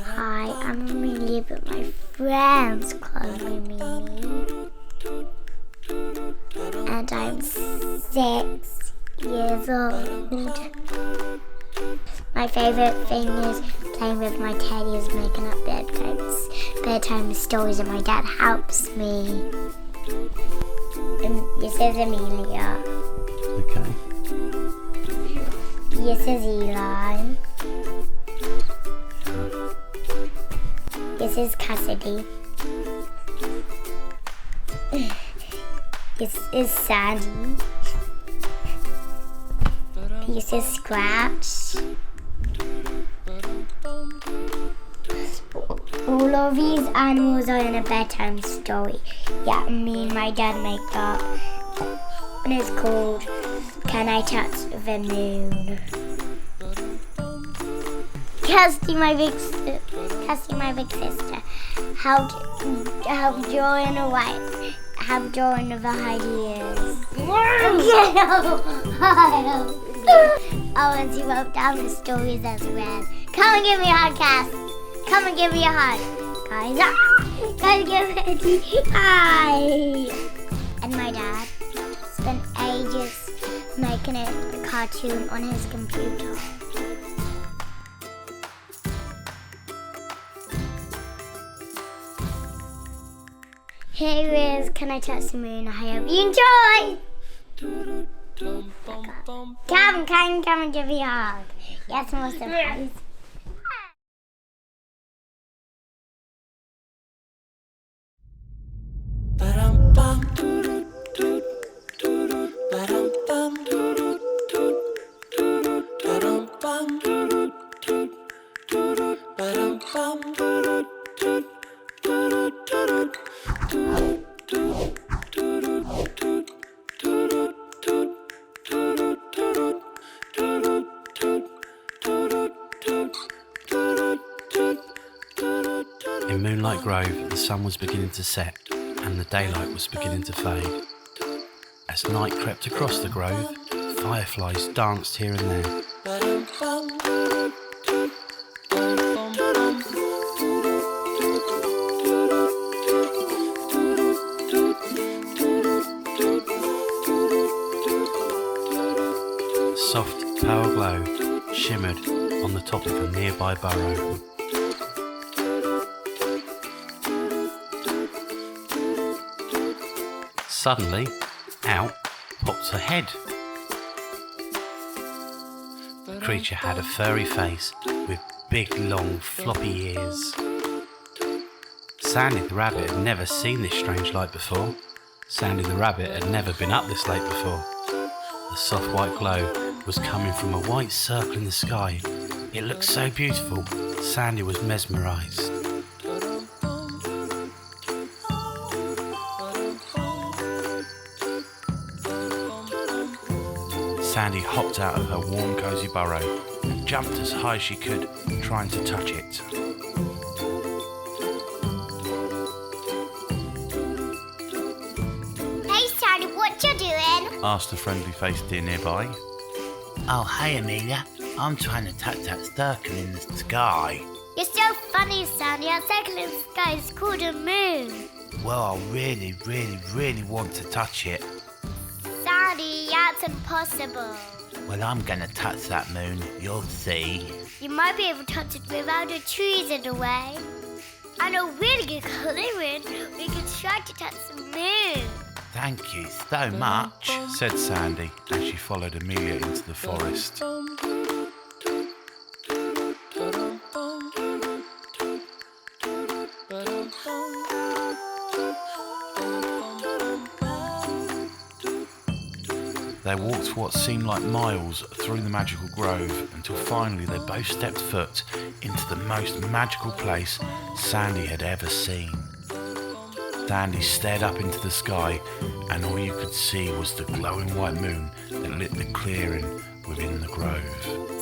Hi, I'm Amelia, but my friends call me Mimi. And I'm 6 years old. My favourite thing is playing with my teddies, making up bedtime stories, and my dad helps me. And this is Amelia. Okay. This is Eli. This is Cassidy. This is Sandy. This is Scratch. All of these animals are in a bedtime story. Yeah, me and my dad make up. And it's called Can I Touch the Moon? Kirsty, my big sister, help drawing a white, help drawing of ideas. Oh, and she wrote down the stories as well. Come and give me a hug, Cass. Come and give me a hug. Guys, guys, give me a hi. And my dad spent ages making it a cartoon on his computer. Here is Can I Touch the Moon? I hope you enjoy! Come and give me a hug. Yes, more surprise. In Moonlight Grove, the sun was beginning to set and the daylight was beginning to fade. As night crept across the grove, fireflies danced here and there. Soft, pale glow shimmered on the top of a nearby burrow. Suddenly, out popped a head. The creature had a furry face with big, long, floppy ears. Sandy the rabbit had never seen this strange light before. Sandy the rabbit had never been up this late before. The soft white glow was coming from a white circle in the sky. It looked so beautiful, Sandy was mesmerised. Sandy hopped out of her warm, cosy burrow and jumped as high as she could, trying to touch it. Hey, Sandy, what you doing? Asked a friendly-faced deer nearby. Oh, hey, Amelia. I'm trying to touch that circle in the sky. You're so funny, Sandy. Our circle in the sky is called a moon. Well, I really, really, really want to touch it. Sandy, that's impossible. Well, I'm going to touch that moon. You'll see. You might be able to touch it without the trees in the way. I know really good coloring. We can try to touch the moon. Thank you so much. Said Sandy as she followed Amelia into the forest. They walked what seemed like miles through the magical grove until finally they both stepped foot into the most magical place Sandy had ever seen. Sandy stared up into the sky and all you could see was the glowing white moon that lit the clearing within the grove.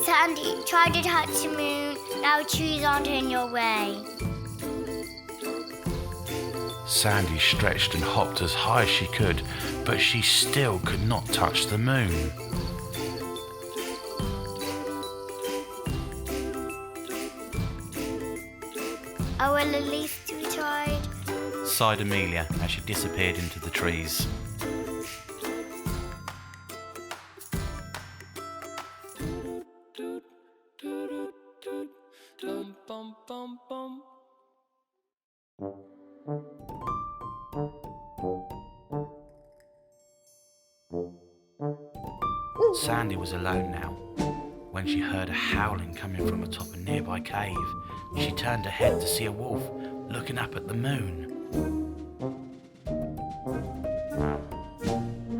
Sandy, try to touch the moon. Now trees aren't in your way. Sandy stretched and hopped as high as she could, but she still could not touch the moon. Oh, well, at least we tried. sighed Amelia as she disappeared into the trees. Sandy was alone now. When she heard a howling coming from atop a nearby cave, she turned her head to see a wolf looking up at the moon.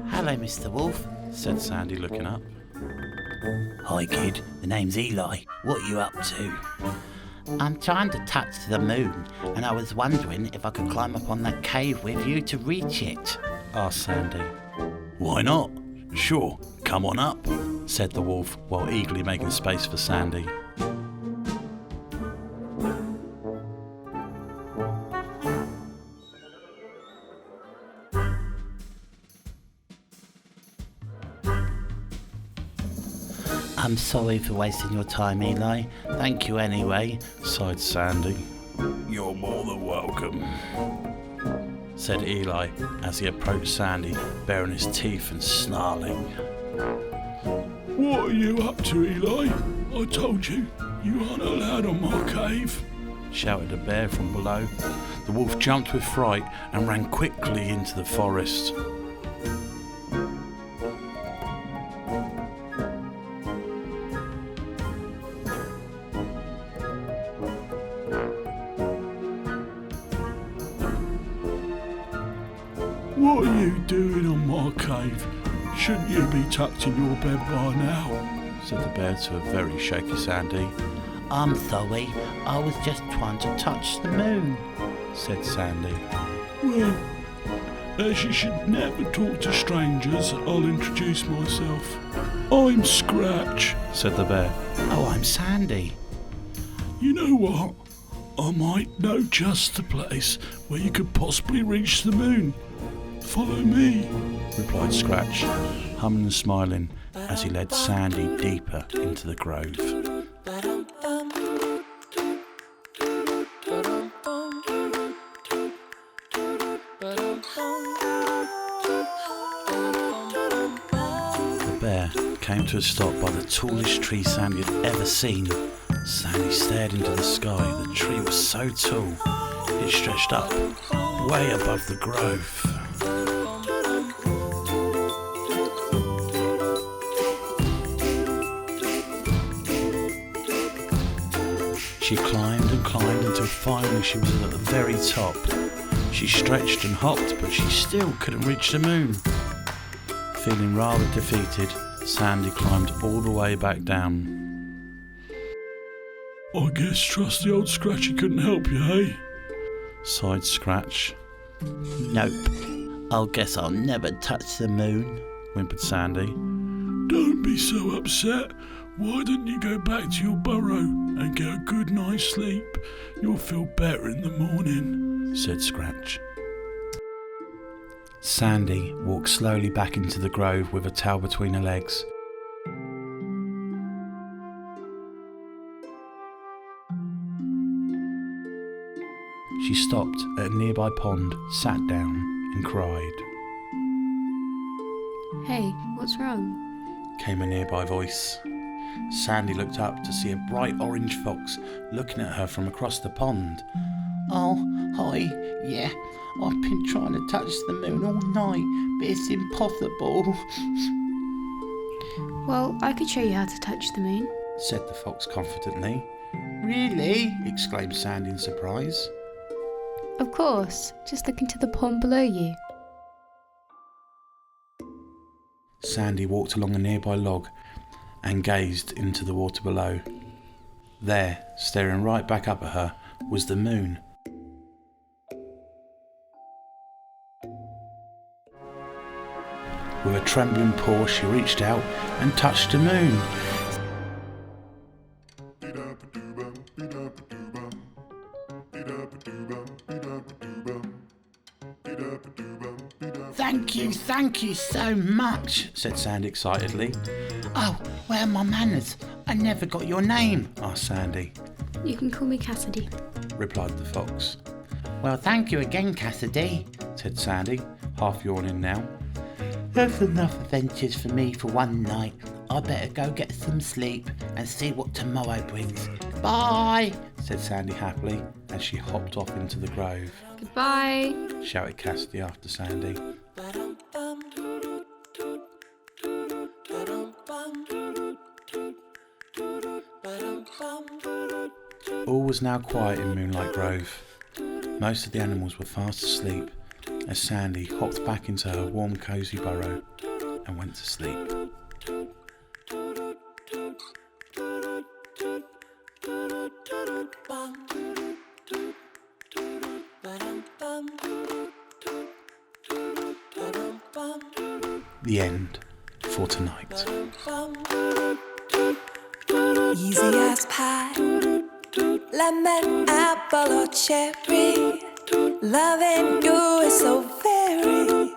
Hello, Mr. Wolf, Said Sandy, looking up. Hi, kid. The name's Eli. What are you up to? I'm trying to touch the moon, and I was wondering if I could climb up on that cave with you to reach it. Asked Sandy. Why not? Sure, come on up. Said the wolf while eagerly making space for Sandy. I'm sorry for wasting your time, Eli. Thank you anyway. Sighed Sandy. You're more than welcome. Said Eli as he approached Sandy, baring his teeth and snarling. What are you up to, Eli? I told you, you aren't allowed on my cave. Shouted a bear from below. The wolf jumped with fright and ran quickly into the forest. What are you doing on my cave? Shouldn't you be tucked in your bed by now? Said the bear to a very shaky Sandy. I'm sorry. I was just trying to touch the moon. Said Sandy. Well, as you should never talk to strangers, I'll introduce myself. I'm Scratch. Said the bear. Oh, I'm Sandy. You know what? I might know just the place where you could possibly reach the moon. Follow me. Replied Scratch, humming and smiling as he led Sandy deeper into the grove. The bear came to a stop by the tallest tree Sandy had ever seen. Sandy stared into the sky. The tree was so tall, it stretched up, way above the grove. She climbed and climbed until finally she was at the very top. She stretched and hopped, but she still couldn't reach the moon. Feeling rather defeated, Sandy climbed all the way back down. I guess trusty old Scratchy couldn't help you, eh? Sighed Scratch. Nope. I guess I'll never touch the moon. Whimpered Sandy. Don't be so upset. Why don't you go back to your burrow and get a good night's sleep? You'll feel better in the morning, said Scratch. Sandy walked slowly back into the grove with a towel between her legs. She stopped at a nearby pond, sat down and cried. Hey, what's wrong? Came a nearby voice. Sandy looked up to see a bright orange fox looking at her from across the pond. Oh, hi. Yeah, I've been trying to touch the moon all night, but it's impossible. Well, I could show you how to touch the moon. Said the fox confidently. Really? Exclaimed Sandy in surprise. Of course, just look into the pond below you. Sandy walked along a nearby log and gazed into the water below. There, staring right back up at her, was the moon. With a trembling paw, she reached out and touched the moon. Thank you so much, said Sandy excitedly. Oh, where are my manners? I never got your name, asked Sandy. You can call me Cassidy. replied the fox. Well, thank you again, Cassidy, Said Sandy, half yawning now. That's enough adventures for me for one night. I better go get some sleep and see what tomorrow brings. Bye! Said Sandy happily as she hopped off into the grove. Goodbye. Shouted Cassidy after Sandy. All was now quiet in Moonlight Grove. Most of the animals were fast asleep as Sandy hopped back into her warm, cosy burrow and went to sleep. The end for tonight. Easy as pie, lemon, apple or cherry. Loving you is so very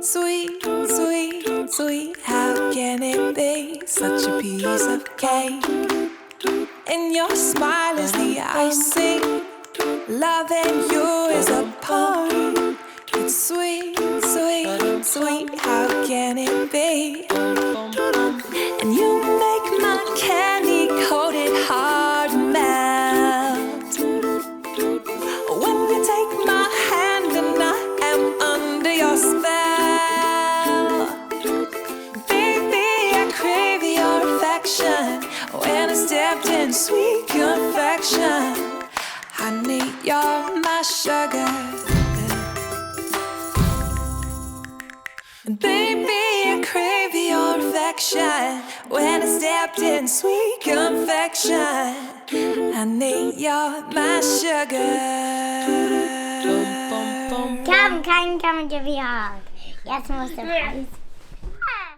sweet, sweet, sweet. How can it be such a piece of cake? And your smile is the icing. Loving you is a poem. It's sweet, sweet, sweet. How can it be? And you make my candy-coated heart melt when you take my hand and I am under your spell. Baby, I crave your affection when I stepped in sweet confection. Honey, you're my sugar. Baby, I crave your affection when I stepped in sweet confection. Honey, you're my sugar. Come and give me a hug. Yes, more surprise.